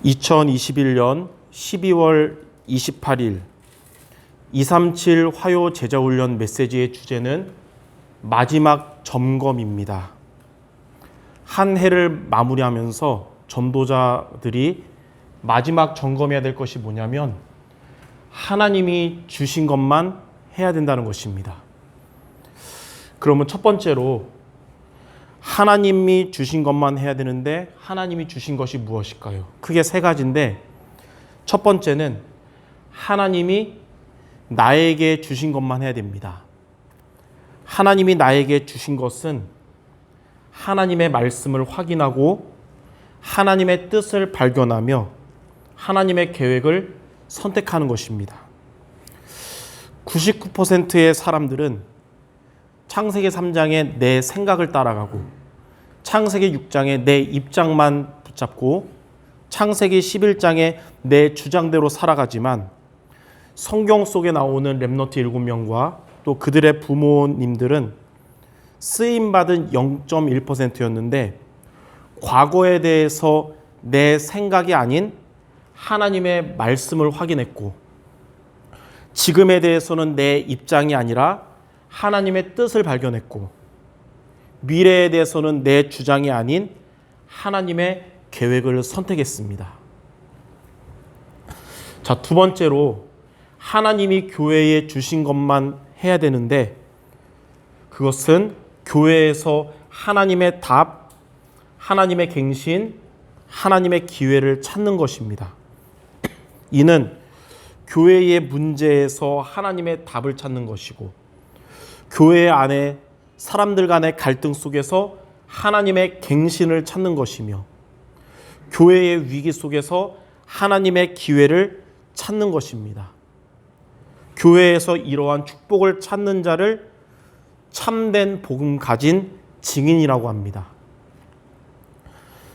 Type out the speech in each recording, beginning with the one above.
2021년 12월 28일 237 화요 제자훈련 메시지의 주제는 마지막 점검입니다. 한 해를 마무리하면서 전도자들이 마지막 점검해야 될 것이 뭐냐면 하나님이 주신 것만 해야 된다는 것입니다. 그러면 첫 번째로 하나님이 주신 것만 해야 되는데 하나님이 주신 것이 무엇일까요? 크게 세 가지인데 첫 번째는 하나님이 나에게 주신 것만 해야 됩니다. 하나님이 나에게 주신 것은 하나님의 말씀을 확인하고 하나님의 뜻을 발견하며 하나님의 계획을 선택하는 것입니다. 99%의 사람들은 창세기 3장의 내 생각을 따라가고 창세기 6장의 내 입장만 붙잡고 창세기 11장의 내 주장대로 살아가지만 성경 속에 나오는 렘넌트 7명과 또 그들의 부모님들은 쓰임받은 0.1%였는데 과거에 대해서 내 생각이 아닌 하나님의 말씀을 확인했고 지금에 대해서는 내 입장이 아니라 하나님의 뜻을 발견했고 미래에 대해서는 내 주장이 아닌 하나님의 계획을 선택했습니다. 자, 두 번째로 하나님이 교회에 주신 것만 해야 되는데 그것은 교회에서 하나님의 답, 하나님의 갱신, 하나님의 기회를 찾는 것입니다. 이는 교회의 문제에서 하나님의 답을 찾는 것이고 교회 안에 사람들 간의 갈등 속에서 하나님의 갱신을 찾는 것이며 교회의 위기 속에서 하나님의 기회를 찾는 것입니다. 교회에서 이러한 축복을 찾는 자를 참된 복음 가진 증인이라고 합니다.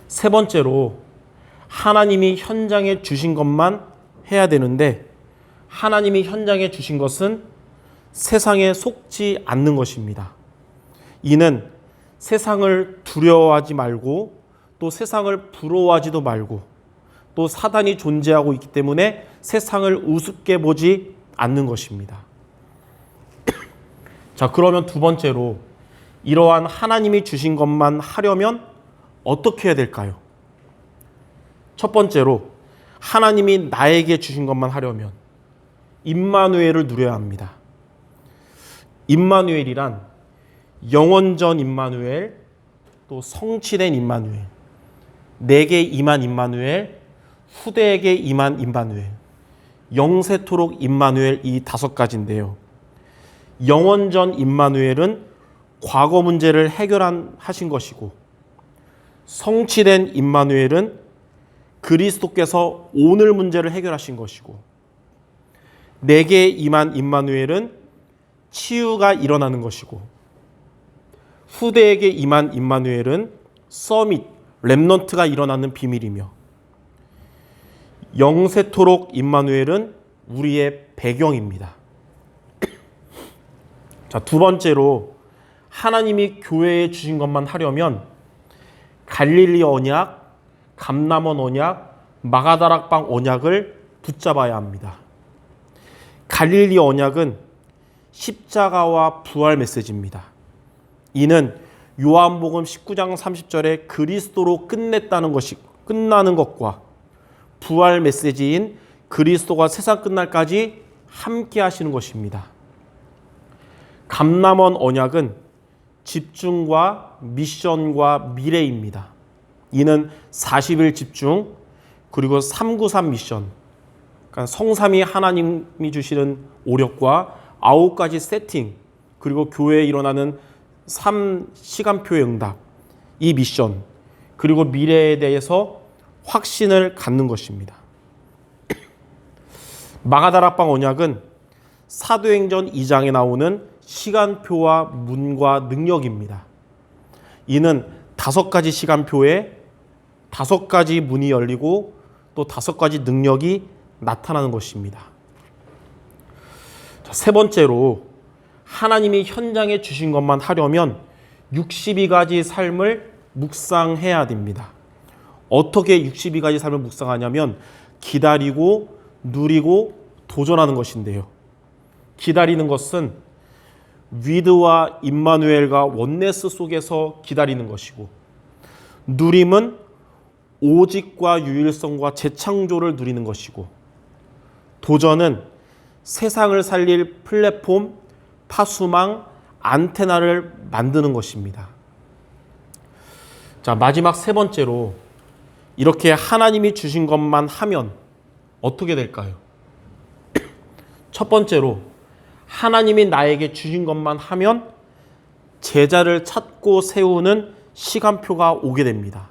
세 번째로 하나님이 현장에 주신 것만 해야 되는데 하나님이 현장에 주신 것은 세상에 속지 않는 것입니다. 이는 세상을 두려워하지 말고 또 세상을 부러워하지도 말고 또 사단이 존재하고 있기 때문에 세상을 우습게 보지 않는 것입니다. 자, 그러면 두 번째로 이러한 하나님이 주신 것만 하려면 어떻게 해야 될까요? 첫 번째로 하나님이 나에게 주신 것만 하려면 임마누엘을 누려야 합니다. 임마누엘이란 영원전 임마누엘, 또 성취된 임마누엘, 내게 임한 임마누엘, 후대에게 임한 임마누엘, 영세토록 임마누엘 이 다섯 가지인데요. 영원전 임마누엘은 과거 문제를 해결하신 것이고 성취된 임마누엘은 그리스도께서 오늘 문제를 해결하신 것이고 내게 임한 임마누엘은 치유가 일어나는 것이고 후대에게 임한 임마누엘은 서밋, 렘넌트가 일어나는 비밀이며 영세토록 임마누엘은 우리의 배경입니다. 자, 두 번째로 하나님이 교회에 주신 것만 하려면 갈릴리 언약, 감람원 언약, 마가다락방 언약을 붙잡아야 합니다. 갈릴리 언약은 십자가와 부활 메시지입니다. 이는 요한복음 19장 30절에 그리스도로 끝나는 것과 부활 메시지인 그리스도가 세상 끝날까지 함께 하시는 것입니다. 감람원 언약은 집중과 미션과 미래입니다. 이는 40일 집중 그리고 393 미션, 그러니까 성삼위 하나님이 주시는 오력과 9가지 세팅 그리고 교회에 일어나는 3시간표의 응답, 이 미션 그리고 미래에 대해서 확신을 갖는 것입니다. 마가다락방 언약은 사도행전 2장에 나오는 시간표와 문과 능력입니다. 이는 5가지 시간표에 5가지 문이 열리고 또 5가지 능력이 나타나는 것입니다. 자, 세 번째로 하나님이 현장에 주신 것만 하려면 62가지 삶을 묵상해야 됩니다. 어떻게 62가지 삶을 묵상하냐면 기다리고 누리고 도전하는 것인데요. 기다리는 것은 위드와 임마누엘과 원네스 속에서 기다리는 것이고, 누림은 오직과 유일성과 재창조를 누리는 것이고, 도전은 세상을 살릴 플랫폼, 파수망, 안테나를 만드는 것입니다. 자, 마지막 세 번째로 이렇게 하나님이 주신 것만 하면 어떻게 될까요? 첫 번째로 하나님이 나에게 주신 것만 하면 제자를 찾고 세우는 시간표가 오게 됩니다.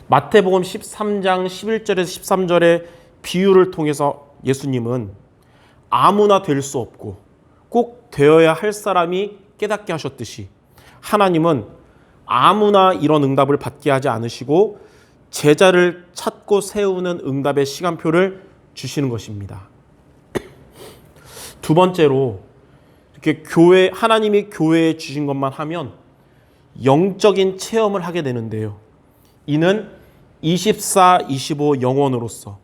마태복음 13장 11절에서 13절의 비유를 통해서 예수님은 아무나 될 수 없고 꼭 되어야 할 사람이 깨닫게 하셨듯이 하나님은 아무나 이런 응답을 받게 하지 않으시고 제자를 찾고 세우는 응답의 시간표를 주시는 것입니다. 두 번째로 이렇게 하나님이 교회에 주신 것만 하면 영적인 체험을 하게 되는데요. 이는 24-25 영원으로서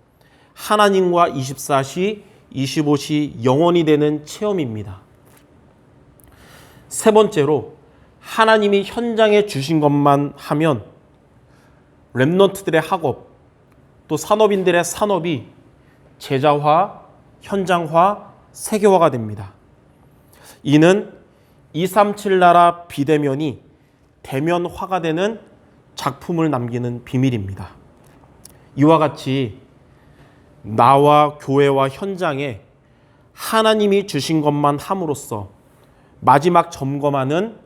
하나님과 24시, 25시 영원이 되는 체험입니다. 세 번째로 하나님이 현장에 주신 것만 하면 렘넌트들의 학업, 또 산업인들의 산업이 제자화, 현장화, 세계화가 됩니다. 이는 237 나라 비대면이 대면화가 되는 작품을 남기는 비밀입니다. 이와 같이 나와 교회와 현장에 하나님이 주신 것만 함으로써 마지막 점검하는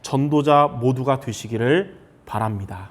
전도자 모두가 되시기를 바랍니다.